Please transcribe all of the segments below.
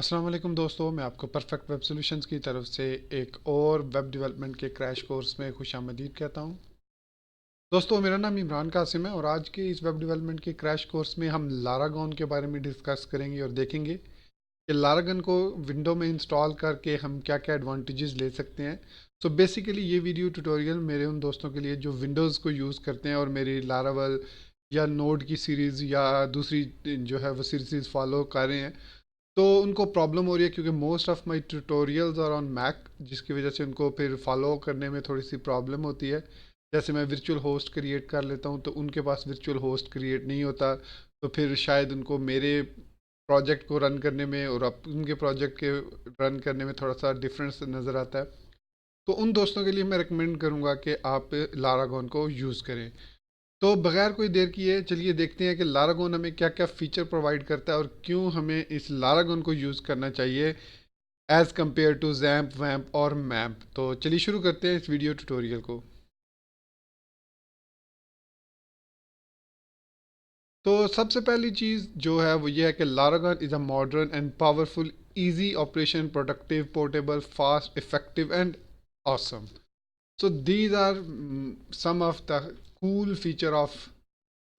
अस्सलाम वालेकुम दोस्तों, मैं आपको परफेक्ट वेब सॉल्यूशंस की तरफ से एक और वेब डेवलपमेंट के क्रैश कोर्स में खुशामदीद कहता हूं। दोस्तों, मेरा नाम इमरान कासिम है और आज के इस वेब डेवलपमेंट के क्रैश कोर्स में हम लारागॉन के बारे में डिस्कस करेंगे और देखेंगे कि लारागन को विंडो में इंस्टॉल करके हम क्या क्या एडवांटेजेस ले सकते हैं। सो बेसिकली ये वीडियो ट्यूटोरियल मेरे उन दोस्तों के लिए जो विंडोज़ को यूज़ करते हैं और मेरी लारावल या नोड की सीरीज़ या दूसरी जो है वो सीरीज़ फॉलो कर रहे हैं, तो उनको प्रॉब्लम हो रही है क्योंकि most of my tutorials are on Mac, जिसकी वजह से उनको फिर फॉलो करने में थोड़ी सी प्रॉब्लम होती है। जैसे मैं वर्चुअल होस्ट क्रिएट कर लेता हूँ तो उनके पास वर्चुअल होस्ट क्रिएट नहीं होता, तो फिर शायद उनको मेरे प्रोजेक्ट को रन करने में और उनके प्रोजेक्ट के रन करने में थोड़ा सा डिफरेंस नज़र आता है। तो उन दोस्तों के लिए मैं रिकमेंड करूँगा कि आप लारागॉन को यूज़ करें। तो बगैर कोई देर किए चलिए देखते हैं कि लारागोन हमें क्या क्या फ़ीचर प्रोवाइड करता है और क्यों हमें इस लारागोन को यूज़ करना चाहिए एज़ कम्पेयर टू जैम्प वैम्प और मैम्प। तो चलिए शुरू करते हैं इस वीडियो ट्यूटोरियल को। तो सबसे पहली चीज़ जो है वो ये है कि लारागन is a modern and powerful easy operation, productive, portable, fast, effective and awesome. So these are some of the cool feature of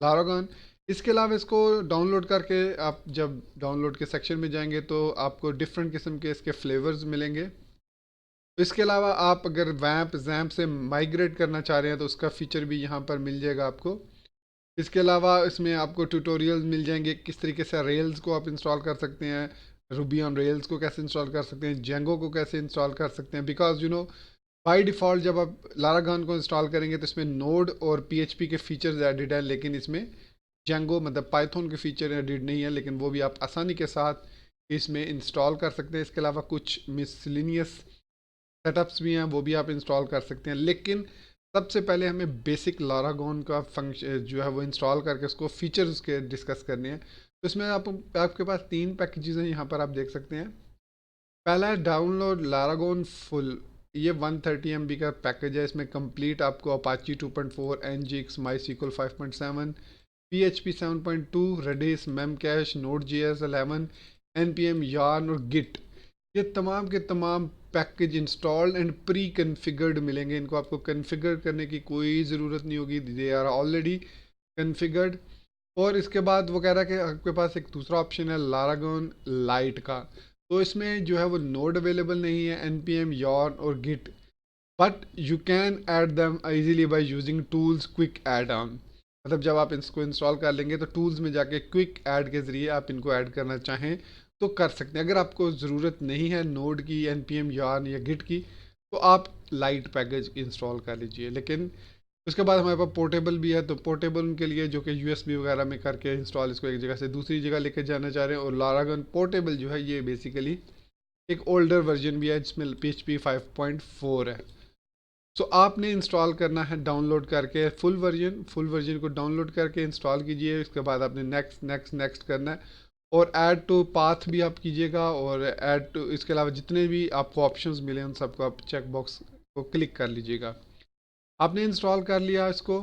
लारागन। इसके अलावा इसको डाउनलोड करके आप जब डाउनलोड के सेक्शन में जाएंगे तो आपको डिफरेंट किस्म के इसके फ्लेवर्स मिलेंगे। इसके अलावा आप अगर वैम्प जैम्प से माइग्रेट करना चाह रहे हैं तो उसका फीचर भी यहाँ पर मिल जाएगा आपको। इसके अलावा इसमें आपको ट्यूटोरियल्स मिल जाएंगे किस तरीके से रेल्स को आप इंस्टॉल कर सकते हैं, रूबी ऑन रेल्स को कैसे इंस्टॉल कर सकते हैं, जेंगो को कैसे इंस्टॉल कर सकते हैं। बिकॉज बाय डिफ़ॉल्ट जब आप लारागन को इंस्टॉल करेंगे तो इसमें नोड और पीएचपी के फीचर्स एडिड हैं, लेकिन इसमें जेंगो मतलब पाइथन के फीचर एडिड नहीं है, लेकिन वो भी आप आसानी के साथ इसमें इंस्टॉल कर सकते हैं। इसके अलावा कुछ मिसलिनियस सेटअप्स भी हैं, वो भी आप इंस्टॉल कर सकते हैं। लेकिन सबसे पहले हमें बेसिक लारागोन का फंक्शन जो है वो इंस्टॉल करके उसको फीचर्स के डिस्कस करने हैं। तो इसमें आपके पास तीन पैकेजेस हैं, यहाँ पर आप देख सकते हैं। पहला है डाउनलोड लारागोन फुल। ये 130 MB का पैकेज है। इसमें कंप्लीट आपको Apache 2.4, NGX, MySQL 5.7, PHP 7.2, Redis, Memcache, Node JS 11, NPM, Yarn और गिट, ये तमाम के तमाम package installed and pre configured मिलेंगे। इनको आपको कन्फिगर करने की कोई ज़रूरत नहीं होगी, दे आर ऑलरेडी कन्फिगर्ड। और इसके बाद वो कह रहा है कि आपके पास एक दूसरा ऑप्शन है लारागोन लाइट का। तो इसमें जो है वो नोड अवेलेबल नहीं है, NPM, यॉर्न और git, but you can add them easily by using tools quick add on. मतलब जब आप इसको इंस्टॉल कर लेंगे तो टूल्स में जाके क्विक ऐड के ज़रिए आप इनको ऐड करना चाहें तो कर सकते हैं। अगर आपको ज़रूरत नहीं है नोड की, NPM, यार्न या गिट की, तो आप लाइट पैकेज इंस्टॉल कर लीजिए। लेकिन उसके बाद हमारे पास पोर्टेबल भी है, तो पोर्टेबल उनके लिए जो कि USB वगैरह में करके इंस्टॉल इसको एक जगह से दूसरी जगह लेके जाना चाह रहे हैं। और लारागन पोर्टेबल जो है ये बेसिकली एक ओल्डर वर्जन भी है जिसमें PHP 5.4 है। सो आपने इंस्टॉल करना है डाउनलोड करके फुल वर्जन को डाउनलोड करके इंस्टॉल कीजिए। उसके बाद आपने नेक्स्ट नेक्स्ट नेक्स्ट करना है और ऐड टू पाथ भी आप कीजिएगा। और ऐड टू इसके अलावा जितने भी आपको ऑप्शंस मिले उन सबको आप चेक बॉक्स को क्लिक कर लीजिएगा। आपने इंस्टॉल कर लिया इसको।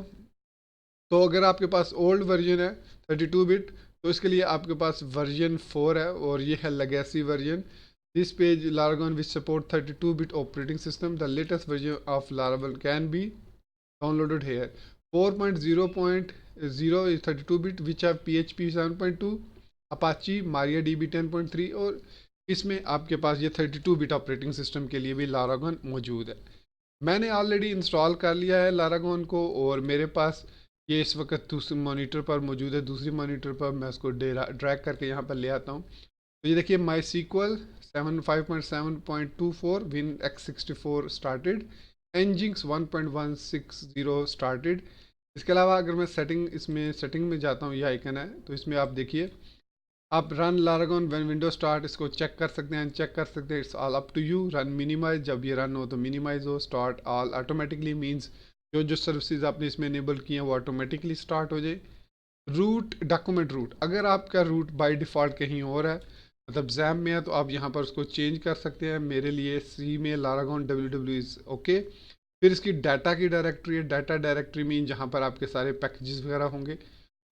तो अगर आपके पास ओल्ड वर्जन है 32 बिट, तो इसके लिए आपके पास वर्जन 4 है और ये है legacy version. This page Laragon which support 32 bit operating system, the latest version of Laragon can be downloaded here. 4.0.0 is 32 bit which have PHP 7.2, Apache, Maria DB 10.3, और इसमें आपके पास ये 32 बिट ऑपरेटिंग सिस्टम के लिए भी लारागन मौजूद है। मैंने ऑलरेडी इंस्टॉल कर लिया है लारागोन को और मेरे पास ये इस वक्त दूसरे मॉनिटर पर मौजूद है। दूसरी मॉनिटर पर मैं उसको ड्रैग करके यहाँ पर ले आता हूँ। तो ये देखिए MySQL 5.7.24 Win X64 started, Nginx 1.160 started. इसके अलावा अगर मैं सेटिंग में जाता हूँ, ये आइकन है, तो इसमें आप देखिए आप run Laragon when window start इसको चेक कर सकते हैं, चेक कर सकते हैं। It's all up to you. Run minimize, जब ये रन हो तो मिनिमाइज हो। स्टार्ट ऑल ऑटोमेटिकली मींस जो जो सर्विसेज आपने इसमें इनेबल की हैं वो ऑटोमेटिकली स्टार्ट हो जाए। रूट डॉक्यूमेंट रूट, अगर आपका रूट बाय डिफ़ॉल्ट कहीं और है, मतलब जैम में है, तो आप यहाँ पर उसको चेंज कर सकते हैं। मेरे लिए सी में लारागोन WW इज़ ओके। फिर इसकी डाटा की डायरेक्टरी है। डाटा डायरेक्टरी मीन जहाँ पर आपके सारे पैकेजेस वगैरह होंगे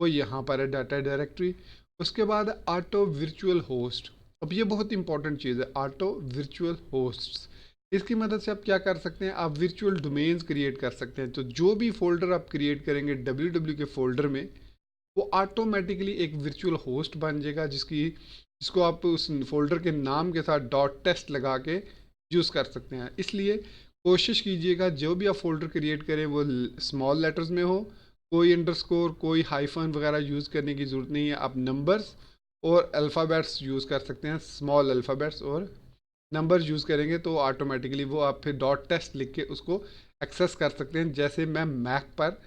वो यहाँ पर है डाटा डायरेक्टरी। उसके बाद ऑटो वर्चुअल होस्ट, अब ये बहुत इंपॉर्टेंट चीज़ है, ऑटो वर्चुअल होस्ट्स। इसकी मदद से आप क्या कर सकते हैं, आप वर्चुअल डोमेन्स क्रिएट कर सकते हैं। तो जो भी फोल्डर आप क्रिएट करेंगे www के फोल्डर में, वो ऑटोमेटिकली एक वर्चुअल होस्ट बन जाएगा, जिसको आप उस फोल्डर के नाम के साथ डॉट टेस्ट लगा के यूज़ कर सकते हैं। इसलिए कोशिश कीजिएगा जो भी आप फोल्डर क्रिएट करें वो स्मॉल लेटर्स में हो, कोई अंडरस्कोर कोई हाइफन वगैरह यूज़ करने की ज़रूरत नहीं है। आप नंबर्स और अल्फ़ाबेट्स यूज़ कर सकते हैं, स्मॉल अल्फ़ाबेट्स और नंबर्स यूज़ करेंगे तो ऑटोमेटिकली वो आप फिर डॉट टेस्ट लिख के उसको एक्सेस कर सकते हैं। जैसे मैं मैक पर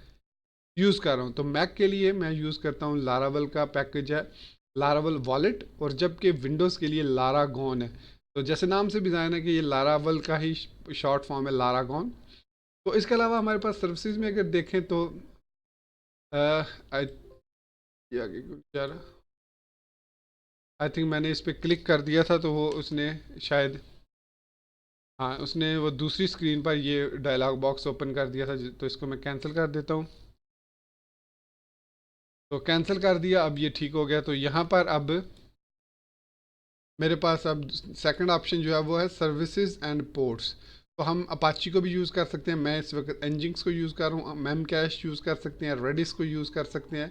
यूज़ कर रहा हूँ, तो मैक के लिए मैं यूज़ करता हूँ लारावल का पैकेज है, लारावल वॉलेट, और जबकि विंडोज़ के लिए लारागॉन है। तो जैसे नाम से भी जान है कि ये लारावल का ही शॉर्ट फॉर्म है, लारागॉन। तो इसके अलावा हमारे पास सर्विसेज में अगर देखें तो आई यार आई थिंक मैंने इस पर क्लिक कर दिया था तो वो उसने शायद, हाँ उसने वो दूसरी स्क्रीन पर ये डायलॉग बॉक्स ओपन कर दिया था, तो इसको मैं कैंसिल कर देता हूँ। तो कैंसिल कर दिया, अब ये ठीक हो गया। तो यहाँ पर अब मेरे पास अब सेकंड ऑप्शन जो है वो है सर्विसेज एंड पोर्ट्स। तो हम अपाची को भी यूज़ कर सकते हैं, मैं इस वक्त एनजिंक्स को यूज़ कर रहा हूँ, मैम कैश यूज़ कर सकते हैं, रेडिस को यूज़ कर सकते हैं,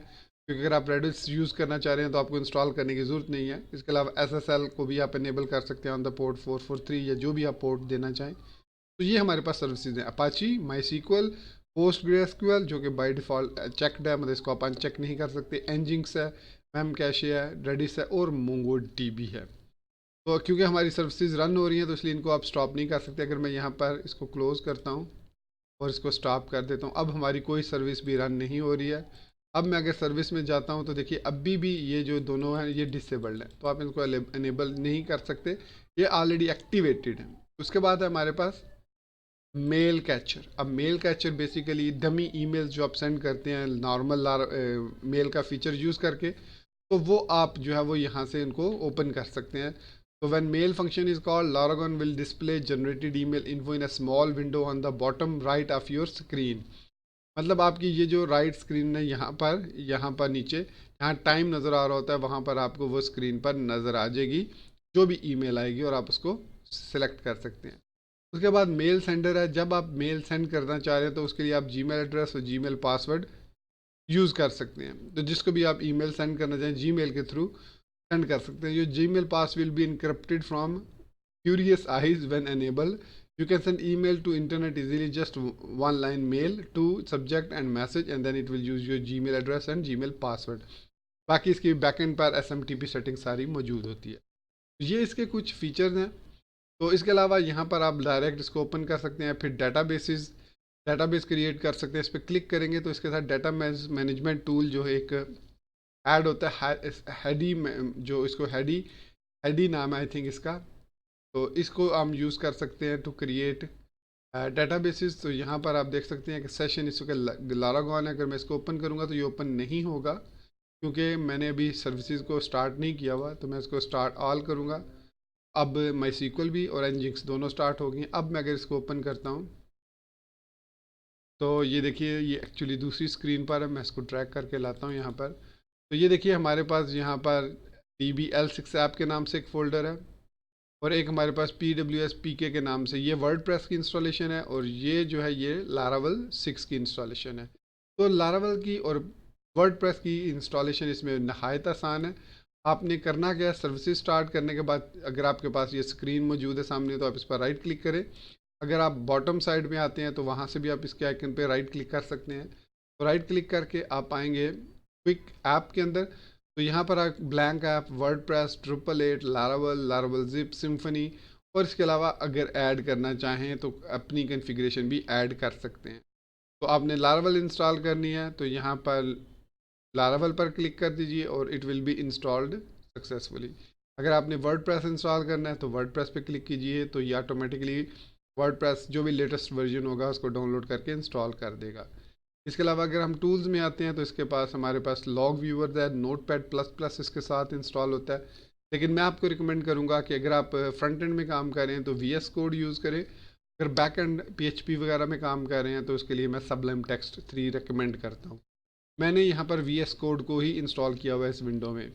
क्योंकि अगर आप रेडिस यूज़ करना चाह रहे हैं तो आपको इंस्टॉल करने की ज़रूरत नहीं है। इसके अलावा SSL को भी आप इनेबल कर सकते हैं ऑन द पोर्ट 443 या जो भी आप पोर्ट देना चाहें। तो ये हमारे पास सर्विसेज हैं, अपाची, माई सीक्वल, पोस्ट ग्रेसक्यूएल जो कि बाय डिफ़ॉल्ट चेकड है, मतलब इसको आप अनचेक नहीं कर सकते, एनजिंक्स है, मैम कैशे है, रेडिस है और मोंगो डीबी है। तो क्योंकि हमारी सर्विसेज रन हो रही हैं तो इसलिए इनको आप स्टॉप नहीं कर सकते। अगर मैं यहाँ पर इसको क्लोज़ करता हूँ और इसको स्टॉप कर देता हूँ, अब हमारी कोई सर्विस भी रन नहीं हो रही है। अब मैं अगर सर्विस में जाता हूँ तो देखिए अभी भी ये जो दोनों हैं ये डिसेबल्ड हैं, तो आप इनको इनेबल नहीं कर सकते, ये ऑलरेडी एक्टिवेटेड है। उसके बाद है हमारे पास मेल कैचर। अब mail catcher basically dummy emails जो आप सेंड करते हैं नॉर्मल मेल का फीचर यूज़ करके, तो वो आप जो है वो यहाँ से इनको ओपन कर सकते हैं। तो when mail function is called, Laragon will display generated email info in a small window on the bottom right of your screen. मतलब आपकी ये जो राइट स्क्रीन है यहाँ पर नीचे जहाँ टाइम नज़र आ रहा होता है वहाँ पर आपको वो स्क्रीन पर नज़र आ जाएगी जो भी ईमेल आएगी, और आप उसको सिलेक्ट कर सकते हैं। उसके बाद मेल सेंडर है, जब आप मेल सेंड करना चाह रहे हैं तो उसके लिए आप जीमेल एड्रेस और जीमेल पासवर्ड यूज़ कर सकते हैं। तो जिसको भी आप ईमेल सेंड करना चाहें जीमेल के थ्रू सेंड कर सकते हैं। Your Gmail pass will be encrypted from curious eyes when enable, you can send email to internet easily, just one line mail to subject and message and then it will use your Gmail address and Gmail password. बाकी इसकी backend पर SMTP setting सारी मौजूद होती है। ये इसके कुछ फीचर्स हैं। तो इसके अलावा यहाँ पर आप डायरेक्ट इसको ओपन कर सकते हैं, फिर डेटाबेस क्रिएट कर सकते हैं। इस पर क्लिक करेंगे तो इसके साथ डाटा मैनेजमेंट टूल जो है एक ऐड होता है, हैडी, जो इसको हैडी हैडी नाम है आई थिंक इसका। तो इसको हम यूज़ कर सकते हैं टू क्रिएट डेटाबेसेस। तो यहाँ पर आप देख सकते हैं कि सेशन इसका लारागॉन है, अगर मैं इसको ओपन करूँगा तो ये ओपन नहीं होगा क्योंकि मैंने अभी सर्विसेज को स्टार्ट नहीं किया हुआ। तो मैं इसको स्टार्ट ऑल करूँगा। अब माई सीक्वल भी और एनजिंक्स दोनों स्टार्ट हो गई। अब मैं अगर इसको ओपन करता हूँ तो ये देखिए ये एक्चुअली दूसरी स्क्रीन पर है, मैं इसको ट्रैक करके लाता हूँ यहाँ पर। तो ये देखिए हमारे पास यहाँ पर DBL6 ऐप के नाम से एक फ़ोल्डर है, और एक हमारे पास PWSPK के नाम से ये वर्डप्रेस की इंस्टॉलेशन है, और ये जो है ये लारावल 6 की इंस्टॉलेशन है। तो लारावल की और वर्डप्रेस की इंस्टॉलेशन इसमें नहायत आसान है। आपने करना क्या है, सर्विसेज स्टार्ट करने के बाद अगर आपके पास ये स्क्रीन मौजूद है सामने तो आप इस पर राइट क्लिक करें। अगर आप बॉटम साइड में आते हैं तो वहाँ से भी आप इसके आइकन पे राइट क्लिक कर सकते हैं। तो राइट क्लिक करके आप आएंगे क्विक ऐप के अंदर। तो यहाँ पर आप blank app, WordPress, Drupal 8, Laravel zip, Symfony, और इसके अलावा अगर ऐड करना चाहें तो अपनी कॉन्फ़िगरेशन भी ऐड कर सकते हैं। तो आपने लारावल इंस्टॉल करनी है तो यहाँ पर लारावल पर क्लिक कर दीजिए और it will be installed successfully. अगर आपने वर्डप्रेस इंस्टॉल करना है तो वर्डप्रेस पे क्लिक कीजिए, तो ये ऑटोमेटिकली वर्डप्रेस जो भी लेटेस्ट वर्जन होगा उसको डाउनलोड करके इंस्टॉल कर देगा। इसके अलावा अगर हम टूल्स में आते हैं तो इसके पास हमारे पास लॉग व्यूअर है, नोटपैड++ इसके साथ इंस्टॉल होता है। लेकिन मैं आपको रिकमेंड करूँगा कि अगर आप फ्रंट एंड में काम कर रहे हैं तो VS कोड यूज़ करें। अगर बैक एंड PHP वगैरह में काम कर रहे हैं तो उसके लिए मैं Sublime Text 3 रिकमेंड करता हूँ। मैंने यहाँ पर VS कोड को ही इंस्टॉल किया हुआ है इस विंडो में।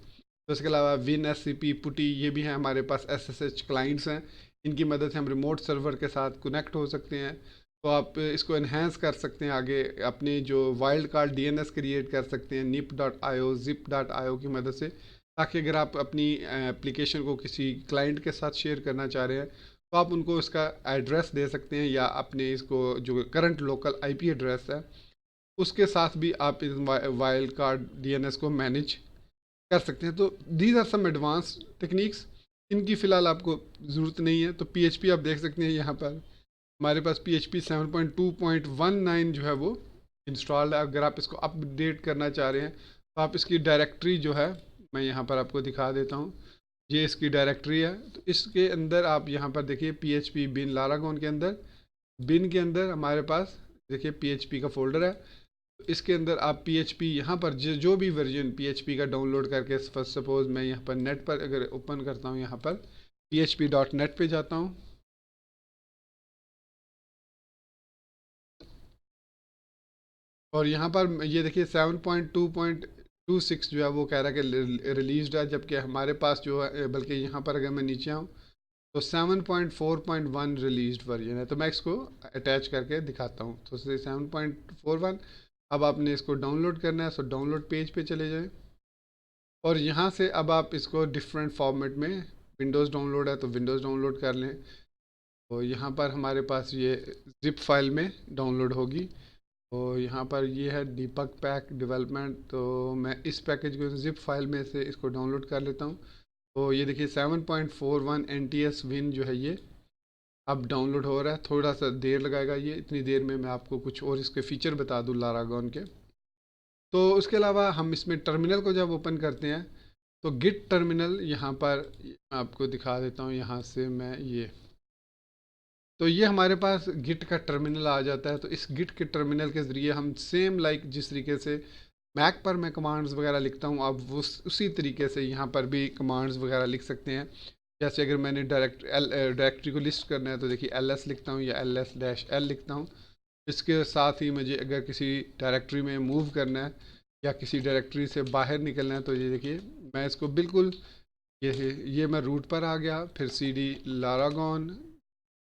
तो इसके अलावा विन एससीपी पुटी ये भी हैं हमारे पास, एसएसएच क्लाइंट्स हैं। इनकी मदद से हम रिमोट सर्वर के साथ कनेक्ट हो सकते हैं। तो आप इसको इन्हेंस कर सकते हैं आगे, अपनी जो वाइल्ड कार्ड डीएनएस क्रिएट कर सकते हैं nip.io zip.io की मदद से, ताकि अगर आप अपनी एप्लीकेशन को किसी क्लाइंट के साथ शेयर करना चाह रहे हैं तो आप उनको इसका एड्रेस दे सकते हैं, या अपने इसको जो करंट लोकल आईपी एड्रेस है उसके साथ भी आप इस वाइल्ड कार्ड डीएनएस को मैनेज कर सकते हैं। तो these are some advance techniques, इनकी फ़िलहाल आपको ज़रूरत नहीं है। तो पीएचपी आप देख सकते हैं यहाँ पर हमारे पास पीएचपी 7.2.19 जो है वो इंस्टॉल्ड है। अगर आप इसको अपडेट करना चाह रहे हैं तो आप इसकी डायरेक्टरी जो है मैं यहाँ पर आपको दिखा देता हूँ। ये इसकी डायरेक्टरी है। तो इसके अंदर आप यहाँ पर देखिए पीएचपी बिन लारागोन के अंदर, बिन के अंदर हमारे पास देखिए पीएचपी का फोल्डर है। इसके अंदर आप पीएचपी यहाँ पर जो भी वर्जन पीएचपी का डाउनलोड करके, फर्स्ट सपोज मैं यहाँ पर नेट पर अगर ओपन करता हूँ, यहाँ पर php.net पे जाता हूँ, और यहाँ पर ये देखिए 7.2.26 जो है वो कह रहा है कि रिलीज है, जबकि हमारे पास जो है, बल्कि यहाँ पर अगर मैं नीचे आऊँ तो 7.4.1 रिलीज वर्जन है। तो मैं इसको अटैच करके दिखाता हूँ। तो 7.41, अब आपने इसको डाउनलोड करना है, सो डाउनलोड पेज पे चले जाएं, और यहाँ से अब आप इसको डिफरेंट फॉर्मेट में, विंडोज़ डाउनलोड है तो विंडोज़ डाउनलोड कर लें। तो यहाँ पर हमारे पास ये जिप फाइल में डाउनलोड होगी। तो यहाँ पर ये है दीपक पैक डेवलपमेंट, तो मैं इस पैकेज को जिप फाइल में से इसको डाउनलोड कर लेता हूँ। तो ये देखिए 7.41 NTS विन जो है ये अब डाउनलोड हो रहा है। थोड़ा सा देर लगाएगा ये, इतनी देर में मैं आपको कुछ और इसके फीचर बता दूँ लारागॉन के। तो उसके अलावा हम इसमें टर्मिनल को जब ओपन करते हैं तो गिट टर्मिनल यहाँ पर आपको दिखा देता हूँ, यहाँ से मैं ये, तो ये हमारे पास गिट का टर्मिनल आ जाता है। तो इस गिट के टर्मिनल के ज़रिए हम सेम लाइक जिस तरीके से मैक पर मैं कमांड्स वगैरह लिखता हूँ, आप उसी तरीके से यहाँ पर भी कमांड्स वगैरह लिख सकते हैं। जैसे अगर मैंने डायरेक्टरी को लिस्ट करना है तो देखिए ls लिखता हूँ या ls-l लिखता हूँ। इसके साथ ही मुझे अगर किसी डायरेक्टरी में मूव करना है या किसी डायरेक्टरी से बाहर निकलना है तो ये देखिए मैं इसको बिल्कुल ये मैं रूट पर आ गया, फिर cd लारागॉन,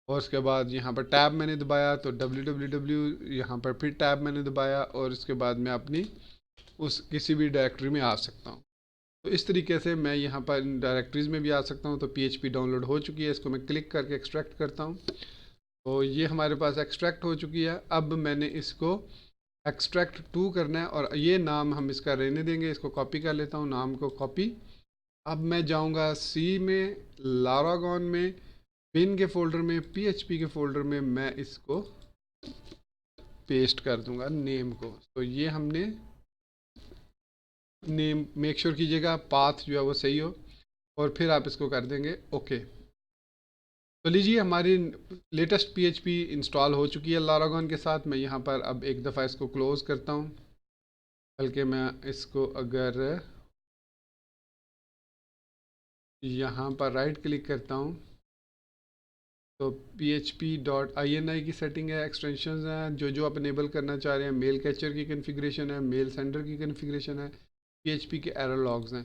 और उसके बाद यहाँ पर टैब मैंने दबाया तो www, यहाँ पर फिर टैब मैंने दबाया, और इसके बाद मैं अपनी उस किसी भी डायरेक्टरी में आ सकता हूँ। तो इस तरीके से मैं यहाँ पर डायरेक्टरीज़ में भी आ सकता हूँ। तो पीएचपी डाउनलोड हो चुकी है, इसको मैं क्लिक करके एक्सट्रैक्ट करता हूँ। तो ये हमारे पास एक्सट्रैक्ट हो चुकी है। अब मैंने इसको एक्सट्रैक्ट टू करना है, और ये नाम हम इसका रहने देंगे। इसको कॉपी कर लेता हूँ, नाम को कॉपी। अब मैं जाऊँगा सी में, लारागॉन में, बिन के फोल्डर में, पीएचपी के फोल्डर में मैं इसको पेस्ट कर दूंगा नेम को। तो ये हमने नेम, मेक श्योर कीजिएगा पाथ जो है वो सही हो, और फिर आप इसको कर देंगे ओके। तो लीजिए हमारी लेटेस्ट पीएचपी इंस्टॉल हो चुकी है लारागॉन के साथ। मैं यहाँ पर अब एक दफ़ा इसको क्लोज़ करता हूँ, बल्कि मैं इसको अगर यहाँ पर राइट क्लिक करता हूँ तो php.ini की सेटिंग है, एक्सटेंशन हैं जो आप इनेबल करना चाह रहे हैं, मेल कैचर की कन्फिग्रेशन है, मेल सेंडर की कन्फिग्रेशन है, php के एरर लॉग्स हैं।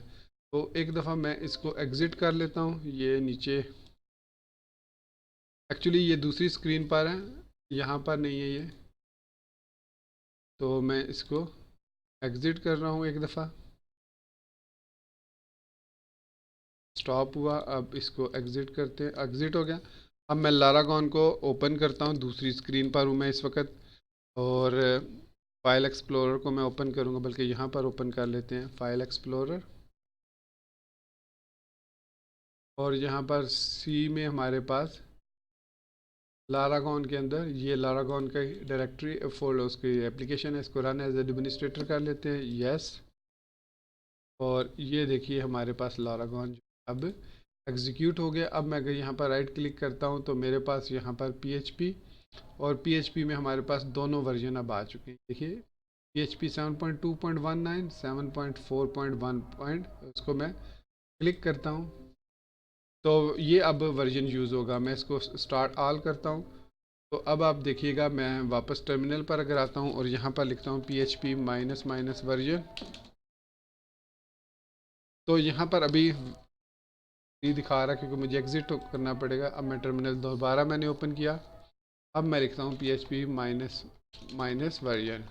तो एक दफ़ा मैं इसको एग्ज़िट कर लेता हूँ। ये नीचे एक्चुअली ये दूसरी स्क्रीन पर है, यहाँ पर नहीं है ये, तो मैं इसको एग्ज़िट कर रहा हूँ एक दफ़ा। स्टॉप हुआ, अब इसको एग्ज़िट करते हैं, एग्ज़िट हो गया। अब मैं लारागॉन को ओपन करता हूँ, दूसरी स्क्रीन पर हूँ मैं इस वक्त, और फाइल एक्सप्लोरर को मैं ओपन करूँगा, बल्कि यहाँ पर ओपन कर लेते हैं फाइल एक्सप्लोरर, और यहाँ पर सी में हमारे पास लारागॉन के अंदर ये लारागॉन का डायरेक्टरी फोल्डर उसकी एप्लीकेशन है, इसको रन एज एडमिनिस्ट्रेटर कर लेते हैं, यस। और ये देखिए हमारे पास लारागॉन अब एग्जीक्यूट हो गया। अब मैं अगर यहाँ पर राइट क्लिक करता हूँ तो मेरे पास यहाँ पर पीएचपी, और पीएचपी में हमारे पास दोनों वर्जन अब आ चुके हैं। देखिए PHP 7.2.19, 7.4.1, उसको मैं क्लिक करता हूँ तो ये अब वर्जन यूज़ होगा। मैं इसको स्टार्ट ऑल करता हूँ तो अब आप देखिएगा, मैं वापस टर्मिनल पर अगर आता हूँ और यहाँ पर लिखता हूँ PHP -- वर्जन, तो यहाँ पर अभी नहीं दिखा रहा क्योंकि मुझे एग्जिट करना पड़ेगा। अब मैं टर्मिनल दोबारा मैंने ओपन किया। अब मैं लिखता हूँ PHP माइनस माइनस वर्जन।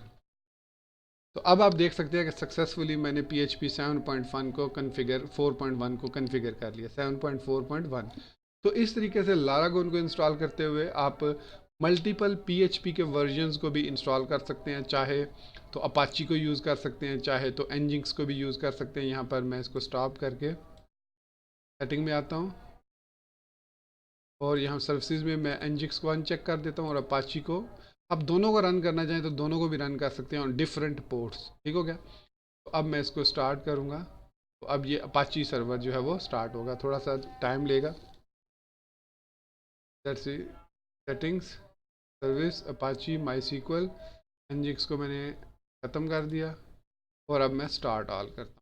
तो अब आप देख सकते हैं कि सक्सेसफुली मैंने PHP 7.1 को कॉन्फ़िगर 4.1 को कॉन्फ़िगर कर लिया 7.4.1। तो इस तरीके से लारागोन को इंस्टॉल करते हुए आप मल्टीपल PHP के वर्जन्स को भी इंस्टॉल कर सकते हैं। चाहे तो अपाची को यूज़ कर सकते हैं, चाहे तो एनजिंक्स को भी यूज़ कर सकते हैं। यहाँ पर मैं इसको स्टॉप करके सेटिंग में आता हूँ और यहाँ सर्विसेज में मैं एनजिक्स को अनचेक कर देता हूँ और अपाची को। आप दोनों को रन करना चाहें तो दोनों को भी रन कर सकते हैं ऑन डिफरेंट पोर्ट्स। ठीक हो गया। तो अब मैं इसको स्टार्ट करूँगा। तो अब ये अपाची सर्वर जो है वो स्टार्ट होगा, थोड़ा सा टाइम लेगा। सेटिंग्स, सर्विस, अपाची, माई सीक्वल, एनजिक्स को मैंने ख़त्म कर दिया और अब मैं स्टार्ट ऑल करता हूँ।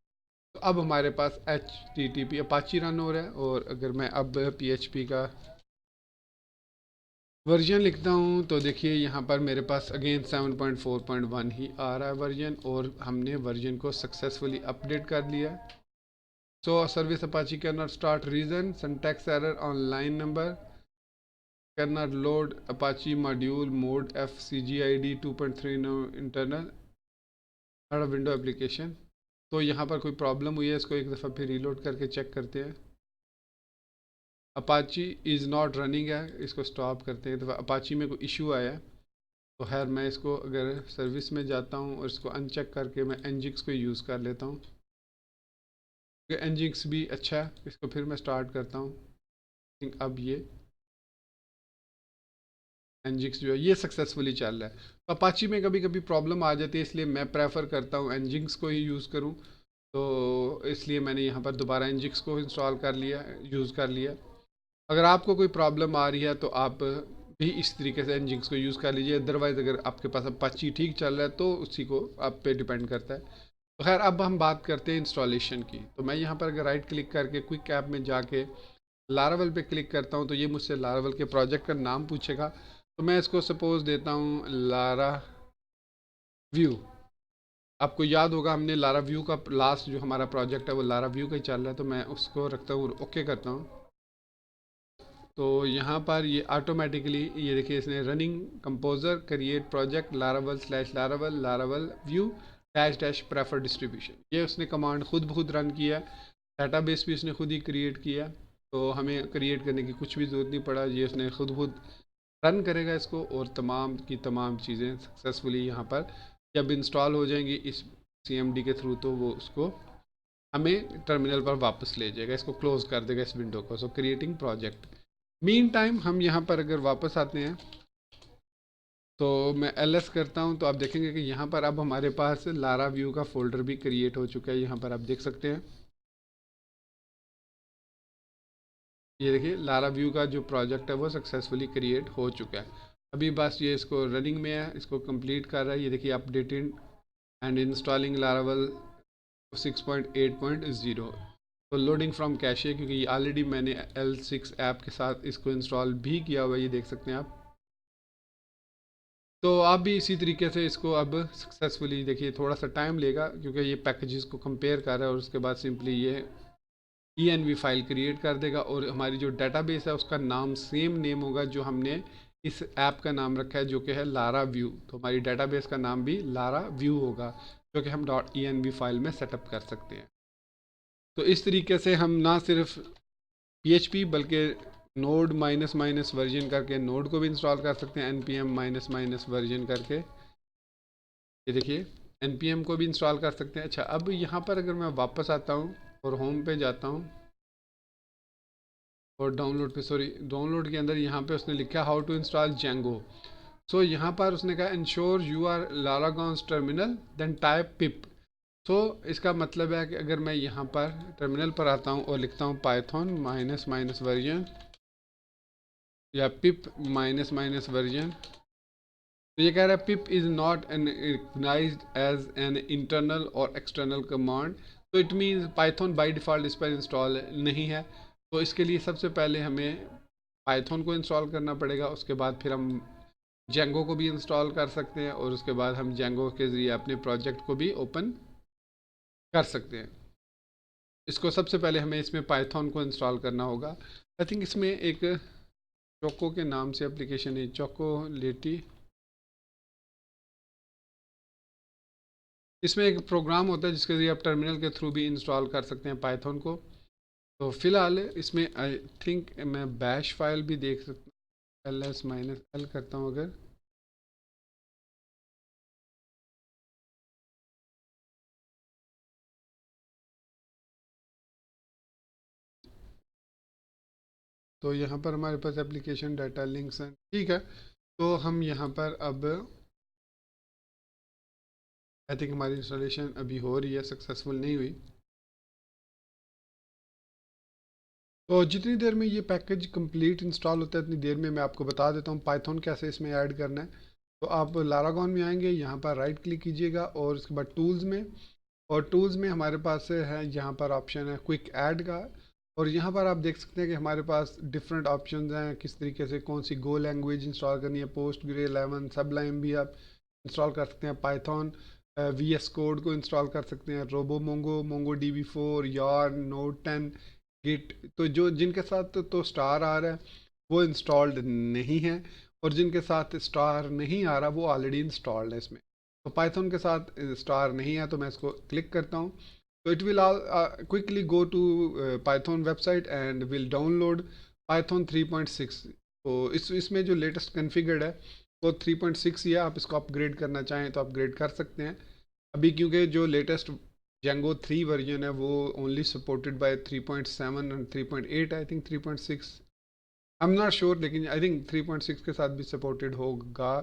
तो अब हमारे पास HTTP अपाची रन हो रहा है। और अगर मैं अब PHP का वर्जन लिखता हूँ तो देखिए यहाँ पर मेरे पास अगेन 7.4.1 ही आ रहा है वर्जन, और हमने वर्जन को सक्सेसफुली अपडेट कर लिया। So service Apache can not start, reason syntax error on line number, can not load Apache module mod FCGID 2.3 internal window application. तो यहाँ पर कोई प्रॉब्लम हुई है, इसको एक दफ़ा फिर रीलोड करके चेक करते हैं। अपाची इज़ नॉट रनिंग है, इसको स्टॉप करते हैं। तो अपाची में कोई इशू आया है। तो खैर मैं इसको अगर सर्विस में जाता हूँ और इसको अनचेक करके मैं एनजिक्स को यूज़ कर लेता हूँ, क्योंकि एनजिक्स भी अच्छा है। इसको फिर मैं स्टार्ट करता हूँ। अब ये एनजिक्स जो है ये सक्सेसफुली चल रहा है। तो अपाची में कभी कभी प्रॉब्लम आ जाती है, इसलिए मैं प्रेफर करता हूँ एनजिक्स को ही यूज़ करूँ। तो इसलिए मैंने यहाँ पर दोबारा एनजिक्स को इंस्टॉल कर लिया, यूज़ कर लिया। अगर आपको कोई प्रॉब्लम आ रही है तो आप भी इस तरीके से एनजिक्स को यूज़ कर लीजिए। अदरवाइज़ अगर आपके पास अपाची ठीक चल रहा है तो उसी को आप पे डिपेंड करता है। तो खैर अब हम बात करते हैं इंस्टॉलेशन की। तो मैं यहाँ पर अगर राइट क्लिक करके क्विक ऐप में जाके लारावल पे क्लिक करता हूँ तो ये मुझसे लारावल के प्रोजेक्ट का नाम पूछेगा। तो मैं इसको सपोज देता हूँ लारा व्यू। आपको याद होगा हमने लारा व्यू का लास्ट जो हमारा प्रोजेक्ट है वो लारा व्यू का ही चल रहा है। तो मैं उसको रखता हूँ, ओके करता हूँ। तो यहाँ पर ये ऑटोमेटिकली ये देखिए इसने running composer create project Laravel slash Laravel Laravel view dash dash prefer distribution, ये उसने कमांड खुद ब खुद रन किया। डाटाबेस भी उसने खुद ही क्रिएट किया, तो हमें क्रिएट करने की कुछ भी ज़रूरत नहीं पड़ा। ये उसने खुद खुद रन करेगा इसको, और तमाम की तमाम चीज़ें सक्सेसफुली यहाँ पर जब इंस्टॉल हो जाएंगी इस CMD के थ्रू, तो वो उसको हमें टर्मिनल पर वापस ले जाएगा, इसको क्लोज कर देगा इस विंडो को। सो क्रिएटिंग प्रोजेक्ट। मीन टाइम हम यहाँ पर अगर वापस आते हैं तो मैं LS करता हूँ, तो आप देखेंगे कि यहाँ पर अब हमारे पास लारा व्यू का फोल्डर भी क्रिएट हो चुका है। यहाँ पर आप देख सकते हैं, ये देखिए लारा व्यू का जो प्रोजेक्ट है वो सक्सेसफुली क्रिएट हो चुका है। अभी बस ये इसको रनिंग में है, इसको कंप्लीट कर रहा है। ये देखिए अपडेटिंग एंड इंस्टॉलिंग लारावल 6.8.0। तो लोडिंग फ्रॉम कैशे, क्योंकि ये ऑलरेडी मैंने L6 ऐप के साथ इसको इंस्टॉल भी किया हुआ है, ये देख सकते हैं आप। तो आप भी इसी तरीके से इसको अब सक्सेसफुली देखिए, थोड़ा सा टाइम लेगा क्योंकि ये पैकेजेस को कंपेयर कर रहा है, और उसके बाद सिंपली ये ENV फाइल क्रिएट कर देगा। और हमारी जो डेटाबेस है उसका नाम सेम नेम होगा जो हमने इस ऐप का नाम रखा है, जो कि है लारा व्यू। तो हमारी डेटाबेस का नाम भी लारा व्यू होगा, जो कि हम .env फाइल में सेटअप कर सकते हैं। तो इस तरीके से हम ना सिर्फ PHP बल्कि नोड माइनस माइनस वर्जन करके नोड को भी इंस्टॉल कर सकते हैं, npm माइनस माइनस वर्जन करके। ये देखिए npm को भी इंस्टॉल कर सकते हैं। अच्छा, अब यहाँ पर अगर मैं वापस आता हूँ और होम पे जाता हूँ और डाउनलोड पे, सॉरी डाउनलोड के अंदर यहाँ पे उसने लिखा how to install Django. So यहाँ पर उसने कहा ensure you are Laragon's terminal then type pip. So इसका मतलब है कि अगर मैं यहाँ पर टर्मिनल पर आता हूँ और लिखता हूँ पाइथन माइनस माइनस वर्जन या पिप माइनस माइनस वर्जन, तो ये कह रहा है pip is not an recognized as an internal और एक्सटर्नल कमांड। तो it means Python by default इस पर इंस्टॉल नहीं है। तो इसके लिए सबसे पहले हमें पाइथन को इंस्टॉल करना पड़ेगा, उसके बाद फिर हम जेंगो को भी इंस्टॉल कर सकते हैं, और उसके बाद हम जेंगो के ज़रिए अपने प्रोजेक्ट को भी ओपन कर सकते हैं। इसको सबसे पहले हमें इसमें पाइथन को इंस्टॉल करना होगा। आई थिंक इसमें एक चोको के नाम से एप्लीकेशन है, चोकोलेटी। इसमें एक प्रोग्राम होता है जिसके जरिए आप टर्मिनल के थ्रू भी इंस्टॉल कर सकते हैं पाइथन को। तो फिलहाल इसमें आई थिंक मैं बैश फाइल भी देख सकता हूँ, ls-l करता हूँ अगर। तो यहाँ पर हमारे पास एप्लीकेशन डाटा लिंक्स हैं, ठीक है। तो हम यहाँ पर अब आई थिंक हमारी इंस्टॉलेशन अभी हो रही है, सक्सेसफुल नहीं हुई। तो जितनी देर में ये पैकेज कंप्लीट इंस्टॉल होता है उतनी देर में मैं आपको बता देता हूँ पाइथन कैसे इसमें ऐड करना है। तो आप लारागॉन में आएंगे, यहाँ पर राइट क्लिक कीजिएगा और उसके बाद टूल्स में, और टूल्स में हमारे पास है यहाँ पर ऑप्शन है क्विक ऐड का। और यहाँ पर आप देख सकते हैं कि हमारे पास डिफरेंट ऑप्शंस हैं किस तरीके से कौन सी गो लैंग्वेज इंस्टॉल करनी है। पोस्ट ग्रे 11 सबलाइम भी आप इंस्टॉल कर सकते हैं, पाइथन VS कोड को इंस्टॉल कर सकते हैं, Robo Mongo, Mongo DB4, yarn, node 10, git. तो जो जिनके साथ तो स्टार आ रहा है वो इंस्टॉल्ड नहीं है, और जिनके साथ स्टार नहीं आ रहा वो ऑलरेडी इंस्टॉल्ड है इसमें। तो पाइथन के साथ स्टार नहीं है तो मैं इसको क्लिक करता हूँ। तो it will quickly go to Python website and will download Python 3.6। तो इसमें जो लेटेस्ट कन्फिगर्ड है वो 3.6 ही है। आप इसको अपग्रेड करना चाहें तो अपग्रेड कर सकते हैं अभी, क्योंकि जो लेटेस्ट Django 3 वर्जन है वो only supported by 3.7 and 3.8, I think 3.6, I am not sure, लेकिन आई थिंक 3.6 के साथ भी सपोर्टेड होगा।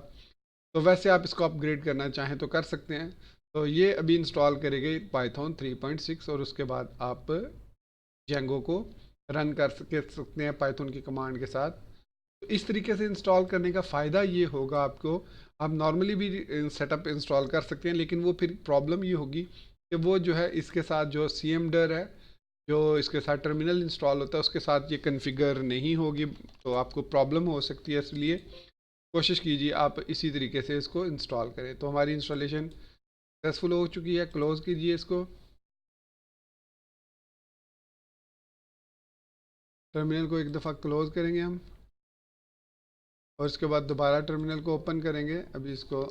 तो वैसे आप इसको अपग्रेड करना चाहें तो कर सकते हैं। तो ये अभी इंस्टॉल करेंगे पाइथन 3.6 और उसके बाद आप Django को रन कर सकते हैं पाइथन की कमांड के साथ। तो इस तरीके से इंस्टॉल करने का फ़ायदा ये होगा आपको, आप नॉर्मली भी सेटअप इंस्टॉल कर सकते हैं, लेकिन वो फिर प्रॉब्लम ये होगी कि वो जो है इसके साथ जो CMDir है, जो इसके साथ टर्मिनल इंस्टॉल होता है उसके साथ ये कन्फिगर नहीं होगी, तो आपको प्रॉब्लम हो सकती है। इसलिए कोशिश कीजिए आप इसी तरीके से इसको इंस्टॉल करें। तो हमारी इंस्टॉलेशन सक्सेसफुल हो चुकी है, क्लोज़ कीजिए इसको। टर्मिनल को एक दफ़ा क्लोज़ करेंगे हम, और इसके बाद दोबारा टर्मिनल को ओपन करेंगे। अभी इसको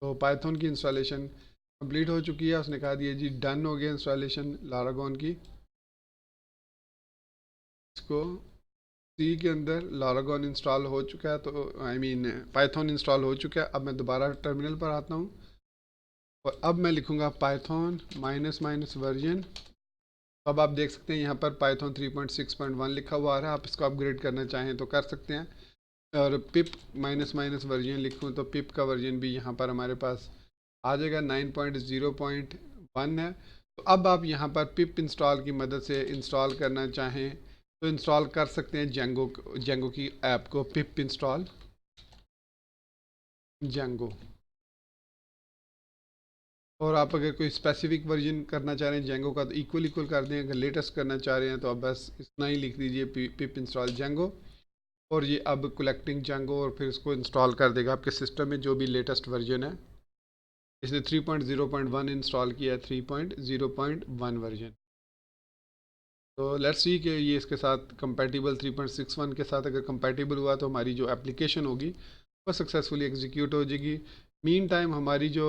तो पाइथन की इंस्टॉलेशन कंप्लीट हो चुकी है, उसने कहा दिया जी डन हो गया इंस्टॉलेशन लारागॉन की। इसको सी के अंदर लारागॉन इंस्टॉल हो चुका है, तो आई मीन पाइथन इंस्टॉल हो चुका है। अब मैं दोबारा टर्मिनल पर आता हूँ और अब मैं लिखूँगा पाइथन -- वर्जन। अब आप देख सकते हैं यहाँ पर पाइथन 3.6.1 लिखा हुआ आ रहा है। आप इसको अपग्रेड करना चाहें तो कर सकते हैं। और पिप -- वर्जन लिखूँ तो पिप का वर्जन भी यहाँ पर हमारे पास आ जाएगा, 9.0.1 है। तो अब आप यहाँ पर पिप इंस्टॉल की मदद से इंस्टॉल करना चाहें तो इंस्टॉल कर सकते हैं जेंगो की ऐप को। पिप इंस्टॉल जेंगो। और आप अगर कोई स्पेसिफिक वर्जन करना चाह रहे हैं जेंगो का तो इक्वल इक्वल कर दें। अगर लेटेस्ट करना चाह रहे हैं तो आप बस इतना ही लिख दीजिए पिप इंस्टॉल जेंगो, और ये अब कलेक्टिंग जेंगो, और फिर इसको इंस्टॉल कर देगा आपके सिस्टम में जो भी लेटेस्ट वर्जन है। इसने 3.0.1 इंस्टॉल किया है, 3.0.1 वर्जन। तो लेट्स सी कि ये इसके साथ कंपैटिबल 3.61 के साथ अगर कंपैटिबल हुआ तो हमारी जो एप्लीकेशन होगी वो सक्सेसफुली एग्जीक्यूट हो जाएगी। मीन टाइम हमारी जो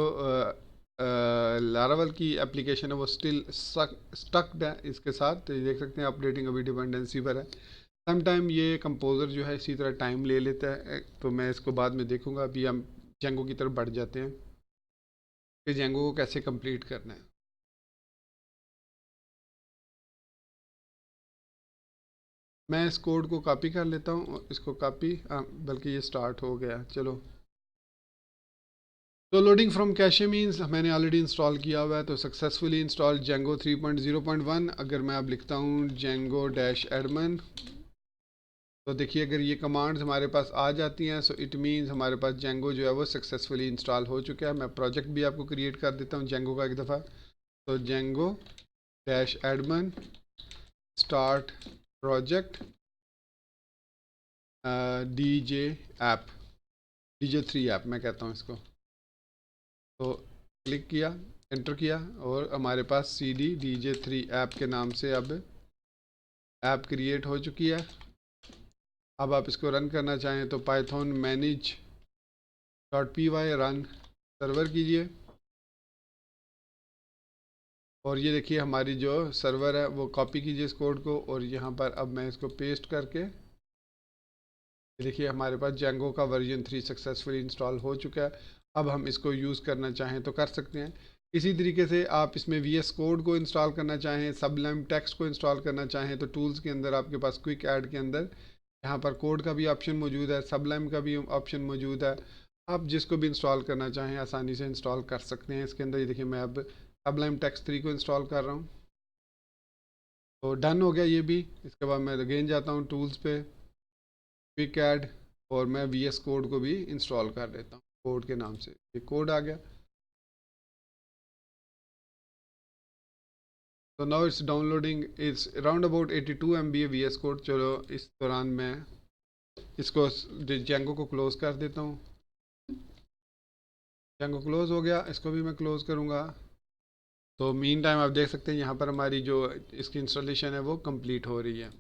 लारावल की एप्लीकेशन है वो स्टिल स्टक्ड है इसके साथ। तो ये देख सकते हैं अपडेटिंग अभी डिपेंडेंसी पर है। सम टाइम ये कंपोज़र जो है इसी तरह टाइम ले लेता है, तो मैं इसको बाद में देखूंगा। अभी हम जेंगो की तरफ बढ़ जाते हैं कि जेंगो को कैसे कंप्लीट करना है। मैं इस कोड को कॉपी कर लेता हूँ, इसको कॉपी, बल्कि ये स्टार्ट हो गया, चलो। तो लोडिंग फ्रॉम कैशे मीन्स मैंने ऑलरेडी इंस्टॉल किया हुआ है, तो सक्सेसफुली इंस्टॉल जेंगो 3.0.1। अगर मैं अब लिखता हूँ जेंगो डैश एडमन, तो देखिए अगर ये कमांड्स हमारे पास आ जाती हैं सो इट मीन्स हमारे पास जेंगो जो है वो सक्सेसफुली इंस्टॉल हो चुका है। मैं प्रोजेक्ट भी आपको क्रिएट कर देता हूँ जेंगो का एक दफ़ा। तो Django dash Edmund start project DJ app, DJ3 app मैं कहता हूँ इसको। तो क्लिक किया, एंटर किया और हमारे पास CD-DJ3 ऐप के नाम से अब ऐप क्रिएट हो चुकी है। अब आप इसको रन करना चाहें तो पाइथन manage.py रन सर्वर कीजिए और ये देखिए हमारी जो सर्वर है वो कॉपी कीजिए इस कोड को और यहाँ पर अब मैं इसको पेस्ट करके देखिए हमारे पास जेंगो का वर्जन 3 सक्सेसफुली इंस्टॉल हो चुका है। अब हम इसको यूज़ करना चाहें तो कर सकते हैं। इसी तरीके से आप इसमें VS कोड को इंस्टॉल करना चाहें, सबलाइम टेक्स्ट को इंस्टॉल करना चाहें तो टूल्स के अंदर आपके पास क्विक ऐड के अंदर यहाँ पर कोड का भी ऑप्शन मौजूद है, सबलाइम का भी ऑप्शन मौजूद है। आप जिसको भी इंस्टॉल करना चाहें आसानी से इंस्टॉल कर सकते हैं। इसके अंदर ये देखिए मैं अब सबलाइम टेक्स्ट 3 को इंस्टॉल कर रहा हूँ। तो डन हो गया ये भी। इसके बाद मैं अगेन जाता हूँ टूल्स पे, क्विक ऐड और मैं VS कोड को भी इंस्टॉल कर लेता हूँ कोड के नाम से। ये कोड आ गया। तो now it's downloading, it's around about 82 MB VS code. चलो इस दौरान मैं इसको जेंगो को क्लोज कर देता हूँ। जेंगो क्लोज हो गया, इसको भी मैं क्लोज करूँगा। तो मीन टाइम आप देख सकते हैं यहाँ पर हमारी जो इसकी इंस्टॉलेशन है वो कंप्लीट हो रही है।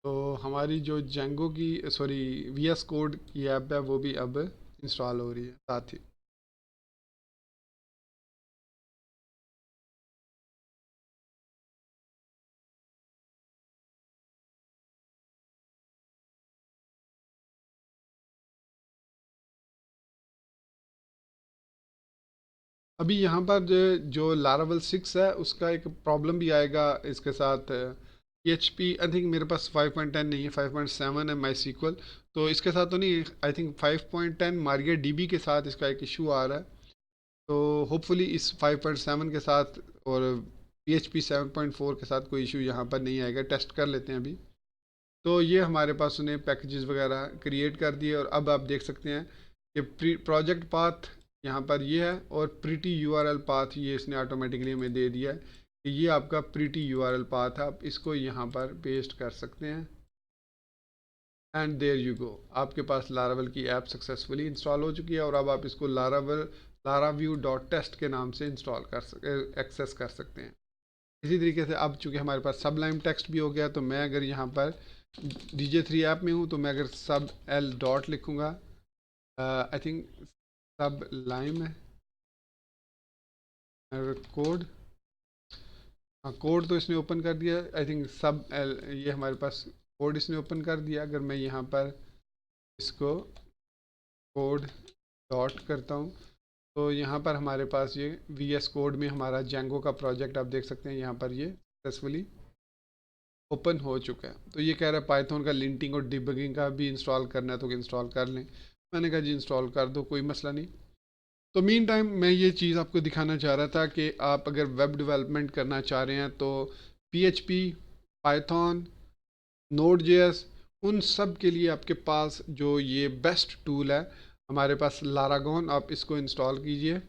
तो हमारी जो जेंगो की सॉरी VS कोड की ऐप है वो भी अब इंस्टॉल हो रही है साथ ही। अभी यहाँ पर जो लारावल 6 है उसका एक प्रॉब्लम भी आएगा इसके साथ। PHP आई थिंक मेरे पास 5.10 नहीं है, 5.7 है माई सीक्वल। तो इसके साथ तो नहीं, आई थिंक 5.10 मारिया DB के साथ इसका एक इशू आ रहा है। तो होपफुली इस 5.7 के साथ और PHP 7.4 के साथ कोई इशू यहाँ पर नहीं आएगा। टेस्ट कर लेते हैं अभी। तो ये हमारे पास उन्हें पैकेजेस वगैरह क्रिएट कर दिए और अब आप देख सकते हैं कि प्रोजेक्ट पाथ यहाँ पर ये है और प्रीटी URL पाथ ये इसने ऑटोमेटिकली हमें दे दिया है कि ये आपका प्रीटी URL पाथ है। आप इसको यहाँ पर पेस्ट कर सकते हैं एंड देयर यू गो, आपके पास लारावल की ऐप सक्सेसफुली इंस्टॉल हो चुकी है और अब आप इसको laraview.test के नाम से इंस्टॉल एक्सेस कर सकते हैं। इसी तरीके से अब चूँकि हमारे पास सबलाइम टेक्स्ट भी हो गया तो मैं अगर यहाँ पर DJ3 ऐप में हूँ तो मैं अगर सब L डॉट लिखूँगा, आई थिंक सब लाइम है कोड, हाँ कोड तो इसने ओपन कर दिया। आई थिंक सब L ये हमारे पास कोड इसने ओपन कर दिया। अगर मैं यहाँ पर इसको कोड डॉट करता हूँ तो यहाँ पर हमारे पास ये VS कोड में हमारा जेंगो का प्रोजेक्ट आप देख सकते हैं यहाँ पर ये सक्सेसफुली ओपन हो चुका है। तो ये कह रहा है पाइथन का लिंटिंग और डिबगिंग का भी इंस्टॉल करना है तो इंस्टॉल कर लें। मैंने कहा जी इंस्टॉल कर दो, कोई मसला नहीं। तो मीन टाइम मैं ये चीज़ आपको दिखाना चाह रहा था कि आप अगर वेब डेवलपमेंट करना चाह रहे हैं तो PHP, पाइथन, Node.js उन सब के लिए आपके पास जो ये बेस्ट टूल है हमारे पास लारागोन, आप इसको इंस्टॉल कीजिए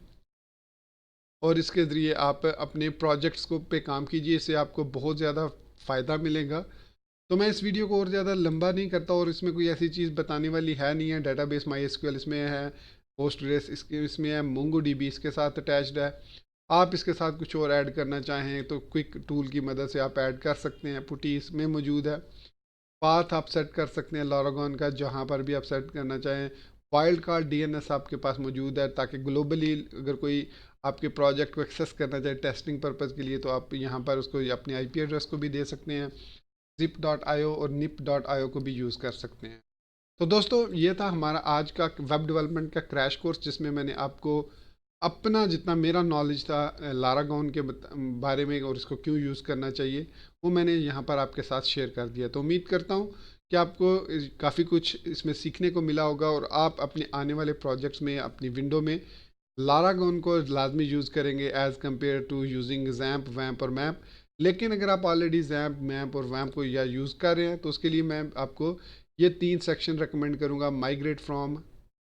और इसके ज़रिए आप अपने प्रोजेक्ट्स को पे काम कीजिए। इससे आपको बहुत ज़्यादा फ़ायदा मिलेगा। तो मैं इस वीडियो को और ज़्यादा लंबा नहीं करता और इसमें कोई ऐसी चीज़ बताने वाली है नहीं है। डेटाबेस MySQL इसमें है, पोस्टग्रेस इसमें है, MongoDB इसके साथ अटैच्ड है। आप इसके साथ कुछ और ऐड करना चाहें तो क्विक टूल की मदद से आप ऐड कर सकते हैं। पुटी इसमें मौजूद है। पाथ आप सेट कर सकते हैं लारागोन का जहाँ पर भी आप सेट करना चाहें। वाइल्ड कार्ड DNS आपके पास मौजूद है ताकि ग्लोबली अगर कोई आपके प्रोजेक्ट को एक्सेस करना चाहे टेस्टिंग पर्पज़ के लिए तो आप यहाँ पर उसको अपने IP एड्रेस को भी दे सकते हैं। zip.io और nip.io को भी यूज़ कर सकते हैं। तो दोस्तों ये था हमारा आज का वेब डेवलपमेंट का क्रैश कोर्स जिसमें मैंने आपको अपना जितना मेरा नॉलेज था लारागोन के बारे में और इसको क्यों यूज़ करना चाहिए वो मैंने यहाँ पर आपके साथ शेयर कर दिया। तो उम्मीद करता हूँ कि आपको काफ़ी कुछ इसमें सीखने को मिला होगा और आप अपने आने वाले प्रोजेक्ट्स में अपनी विंडो में लारागोन को लाजमी यूज़ करेंगे as compare to using XAMPP, वैम्प और मैप। लेकिन अगर आप ऑलरेडी जैम्प, मैप और वैम्प को या यूज़ कर रहे हैं तो उसके लिए मैं आपको ये 3 सेक्शन रिकमेंड करूँगा। माइग्रेट फ्रॉम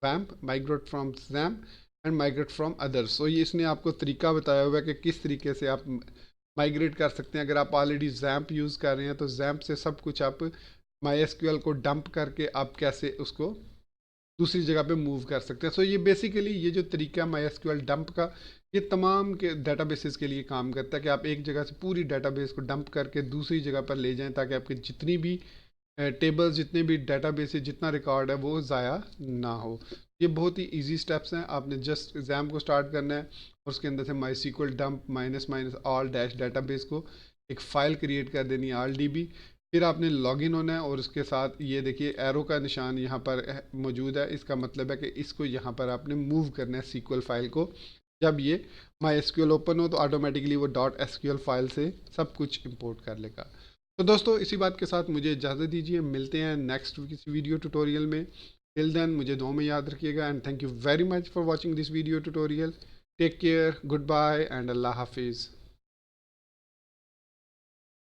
वैम्प, migrate from XAMPP and migrate from others. So ये इसने आपको तरीका बताया हुआ है कि किस तरीके से आप माइग्रेट कर सकते हैं। अगर आप ऑलरेडी जैम्प यूज़ कर रहे हैं तो जैम्प से सब कुछ आप माई एसक्यूएल को डंप करके आप कैसे उसको दूसरी जगह पे मूव कर सकते हैं। सो ये बेसिकली ये जो तरीका माई एसक्यूएल डंप का, ये तमाम के डाटाबेसेस के लिए काम करता है कि आप एक जगह से पूरी डाटाबेस को डंप करके दूसरी जगह पर ले जाएं, ताकि आपके जितनी भी टेबल्स, जितने भी डाटाबेस है, जितना रिकॉर्ड है, वो ज़ाया ना हो। ये बहुत ही इजी स्टेप्स हैं। आपने जस्ट एग्जाम को स्टार्ट करना है और उसके अंदर से MySQL dump minus minus all dash database को एक फ़ाइल क्रिएट कर देनी है RDB। फिर आपने लॉगिन होना है और उसके साथ ये देखिए एरो का निशान यहाँ पर मौजूद है। इसका मतलब है कि इसको यहाँ पर आपने मूव करना है सीक्वल फाइल को। जब ये माई एसक्यूएल ओपन हो तो ऑटोमेटिकली वो .SQL फाइल से सब कुछ इंपोर्ट कर लेगा। तो दोस्तों इसी बात के साथ मुझे इजाज़त दीजिए, मिलते हैं नेक्स्ट किसी वीडियो ट्यूटोरियल में। टिल देन मुझे दुआ में याद रखिएगा and thank you very much for watching this video tutorial. Take care, goodbye and अल्लाह हाफिज़।